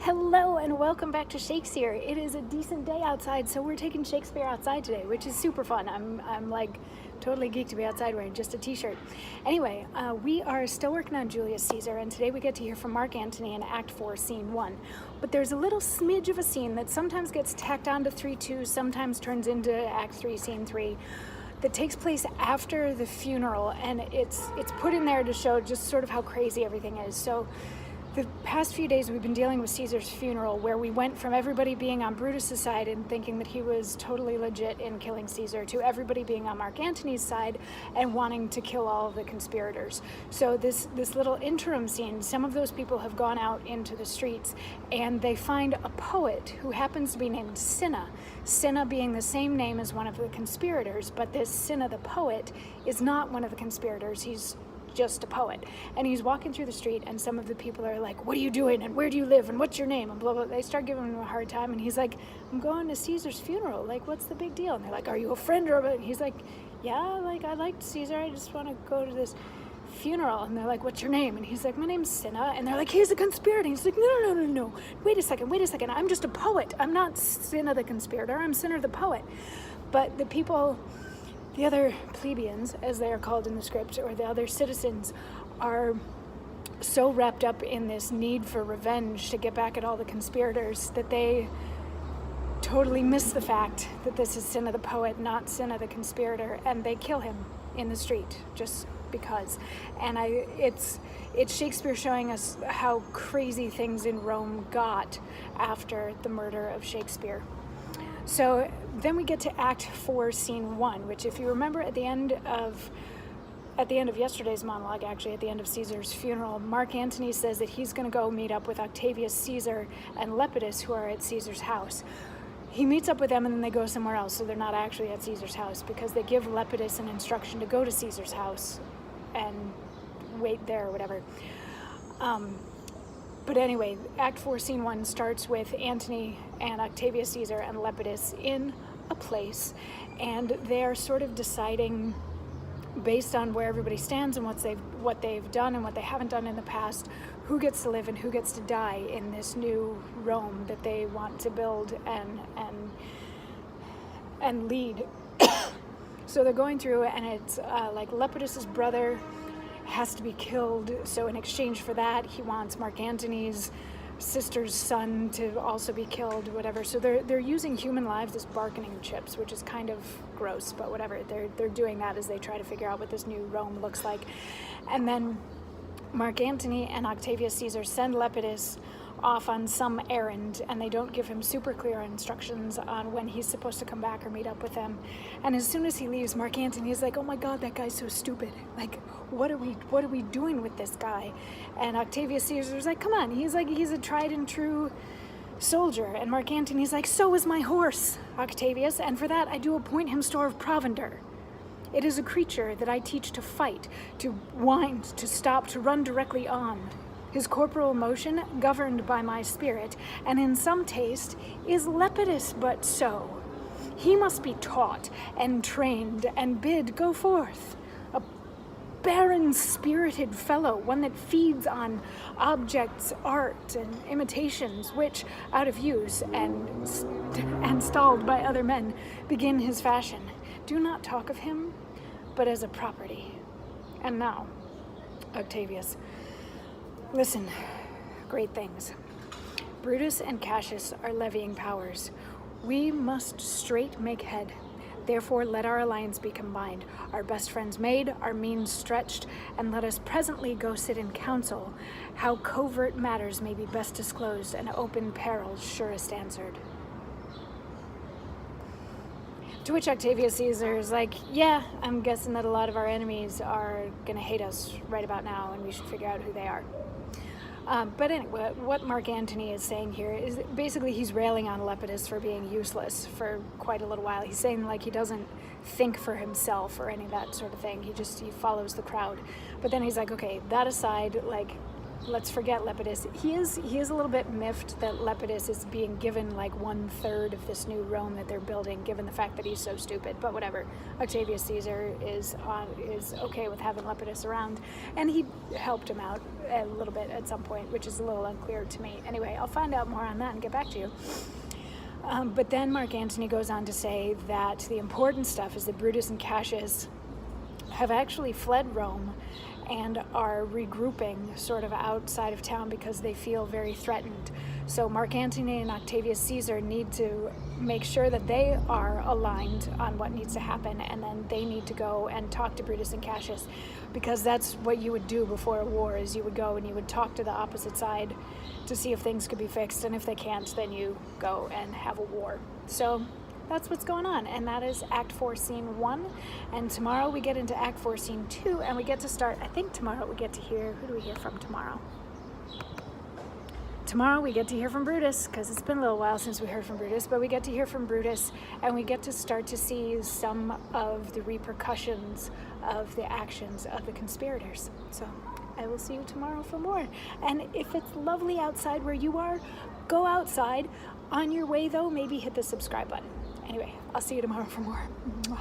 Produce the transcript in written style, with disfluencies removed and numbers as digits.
Hello and welcome back to Shakesyear. It is a decent day outside, so we're taking Shakespeare outside today, which is super fun. I'm like totally geeked to be outside wearing just a t-shirt. Anyway, we are still working on Julius Caesar, and today we get to hear from Mark Antony in Act 4, Scene 1. But there's a little smidge of a scene that sometimes gets tacked on to 3-2, sometimes turns into Act 3, Scene 3, that takes place after the funeral, and it's put in there to show just sort of how crazy everything is. So the past few days we've been dealing with Caesar's funeral, where we went from everybody being on Brutus's side and thinking that he was totally legit in killing Caesar to everybody being on Mark Antony's side and wanting to kill all of the conspirators. So this little interim scene, some of those people have gone out into the streets and they find a poet who happens to be named Cinna. Cinna being the same name as one of the conspirators, but this Cinna the poet is not one of the conspirators. He's just a poet, and he's walking through the street, and some of the people are like, "What are you doing, and where do you live, and what's your name?" and blah blah. They start giving him a hard time, and he's like, "I'm going to Caesar's funeral, like what's the big deal?" And they're like, "Are you a friend or a..." And he's like, "Yeah, like I liked Caesar, I just want to go to this funeral." And they're like, "What's your name?" And he's like, "My name's Cinna." And they're like, "He's a conspirator." And he's like, No, wait a second, I'm just a poet, I'm not Cinna the conspirator, I'm Cinna the poet." But the people, the other plebeians, as they are called in the script, or the other citizens, are so wrapped up in this need for revenge to get back at all the conspirators that they totally miss the fact that this is Cinna the poet, not Cinna the conspirator, and they kill him in the street just because. And it's Shakespeare showing us how crazy things in Rome got after the murder of Shakespeare. So then we get to Act 4, Scene 1, which, if you remember, at the end of yesterday's monologue, actually, at the end of Caesar's funeral, Mark Antony says that he's going to go meet up with Octavius Caesar and Lepidus, who are at Caesar's house. He meets up with them, and then they go somewhere else, so they're not actually at Caesar's house, because they give Lepidus an instruction to go to Caesar's house and wait there or whatever. But anyway, Act 4, Scene 1 starts with Antony and Octavius Caesar and Lepidus in a place, and they're sort of deciding, based on where everybody stands and what they've done and what they haven't done in the past, who gets to live and who gets to die in this new Rome that they want to build and lead. So they're going through, and it's like Lepidus's brother has to be killed, so in exchange for that he wants Mark Antony's sister's son to also be killed, whatever. So they're using human lives as bargaining chips, which is kind of gross, but whatever. They're doing that as they try to figure out what this new Rome looks like. And then Mark Antony and Octavius Caesar send Lepidus off on some errand, and they don't give him super clear instructions on when he's supposed to come back or meet up with them. And as soon as he leaves, Mark Antony is like, "Oh my god, that guy's so stupid, like what are we doing with this guy?" And Octavius Caesar's like, "Come on, he's a tried and true soldier." And Mark Antony's like, "So is my horse, Octavius, and for that I do appoint him store of provender. It is a creature that I teach to fight, to wind, to stop, to run directly on. His corporal motion, governed by my spirit, and in some taste, is Lepidus but so. He must be taught and trained and bid go forth. A barren spirited fellow, one that feeds on objects, art, and imitations, which, out of use and stalled by other men, begin his fashion. Do not talk of him, but as a property. And now, Octavius, listen, great things. Brutus and Cassius are levying powers. We must straight make head. Therefore let our alliance be combined, our best friends made, our means stretched, and let us presently go sit in council, how covert matters may be best disclosed, and open perils surest answered. To which Octavius Caesar is like, "Yeah, I'm guessing that a lot of our enemies are gonna hate us right about now, and we should figure out who they are." But anyway, what Mark Antony is saying here is basically he's railing on Lepidus for being useless for quite a little while. He's saying like he doesn't think for himself or any of that sort of thing. He follows the crowd. But then he's like, okay, that aside, like let's forget Lepidus. He is a little bit miffed that Lepidus is being given like 1/3 of this new Rome that they're building, given the fact that he's so stupid. But whatever. Octavius Caesar is okay with having Lepidus around, and he helped him out a little bit at some point, which is a little unclear to me. Anyway, I'll find out more on that and get back to you. But then Mark Antony goes on to say that the important stuff is that Brutus and Cassius have actually fled Rome and are regrouping sort of outside of town because they feel very threatened. So Mark Antony and Octavius Caesar need to make sure that they are aligned on what needs to happen, and then they need to go and talk to Brutus and Cassius, because that's what you would do before a war, is you would go and you would talk to the opposite side to see if things could be fixed, and if they can't, then you go and have a war. So that's what's going on, and that is Act 4, Scene 1. And tomorrow we get into Act 4, Scene 2, and we get to start, I think tomorrow we get to hear, who do we hear from tomorrow? Tomorrow we get to hear from Brutus, because it's been a little while since we heard from Brutus, but we get to hear from Brutus, and we get to start to see some of the repercussions of the actions of the conspirators. So I will see you tomorrow for more. And if it's lovely outside where you are, go outside. On your way though, maybe hit the subscribe button. Anyway, I'll see you tomorrow for more. Mwah.